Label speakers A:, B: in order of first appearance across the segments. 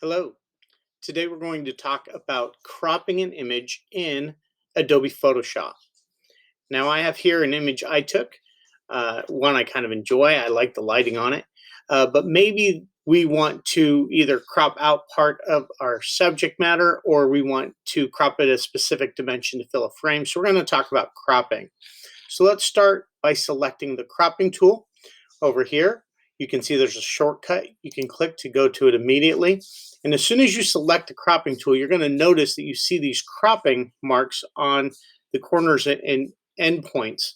A: Hello. Today we're going to talk about cropping an image in Adobe Photoshop. Now I have here an image I took, one I kind of enjoy. I like the lighting on it, but maybe we want to either crop out part of our subject matter or we want to crop it a specific dimension to fill a frame. So we're going to talk about cropping. So let's start by selecting the cropping tool over here. You can see there's a shortcut. You can click to go to it immediately. And as soon as you select the cropping tool, you're going to notice that you see these cropping marks on the corners and endpoints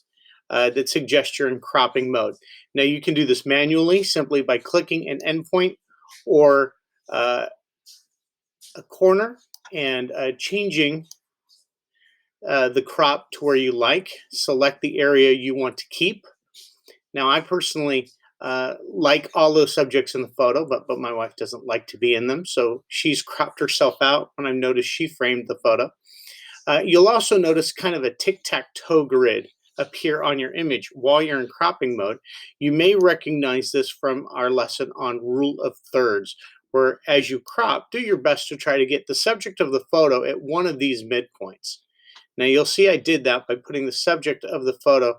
A: that suggest you're in cropping mode. Now you can do this manually simply by clicking an endpoint or a corner and changing the crop to where you like. Select the area you want to keep. Now I personally like all those subjects in the photo, but my wife doesn't like to be in them, so she's cropped herself out when I've noticed she framed the photo. You'll also notice kind of a tic-tac-toe grid appear on your image while you're in cropping mode. You may recognize this from our lesson on rule of thirds, where as you crop, do your best to try to get the subject of the photo at one of these midpoints. Now you'll see I did that by putting the subject of the photo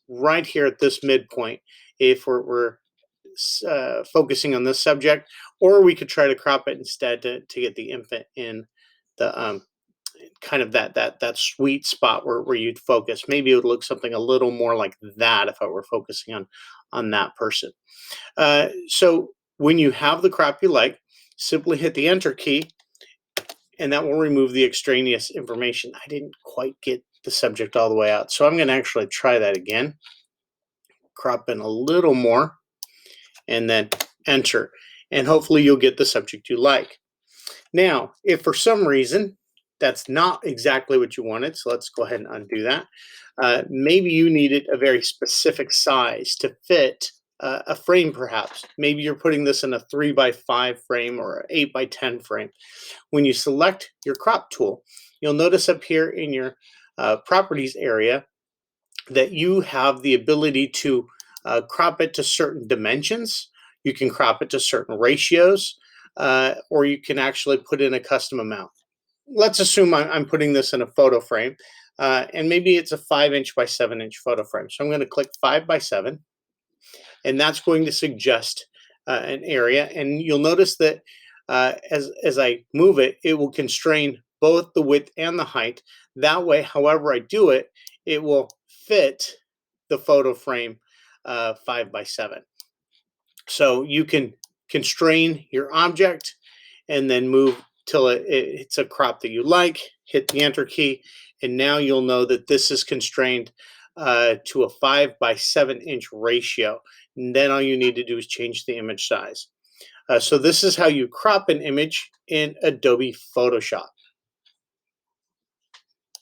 A: right here at this midpoint if we're focusing on this subject, or we could try to crop it instead to get the infant in the kind of that sweet spot where you'd focus. Maybe it would look something a little more like that if I were focusing on that person. So when you have the crop you like, simply hit the enter key and that will remove the extraneous information. I didn't quite get the subject all the way out, so I'm going to actually try that again. Crop in a little more and then enter, and hopefully you'll get the subject you like. Now if for some reason that's not exactly what you wanted, so let's go ahead and undo that. Maybe you needed a very specific size to fit a frame. Perhaps maybe you're putting this in a 3x5 frame or an 8x10 frame. When you select your crop tool, you'll notice up here in your properties area that you have the ability to crop it to certain dimensions. You can crop it to certain ratios, or you can actually put in a custom amount. Let's assume I'm putting this in a photo frame, and maybe it's a 5" by 7" photo frame. So I'm going to click 5x7, and that's going to suggest an area. And you'll notice that as I move it, it will constrain both the width and the height. That way, however I do it, it will fit the photo frame 5x7. So you can constrain your object and then move till it's a crop that you like, hit the enter key, and now you'll know that this is constrained to a 5x7" ratio. And then all you need to do is change the image size. So this is how you crop an image in Adobe Photoshop.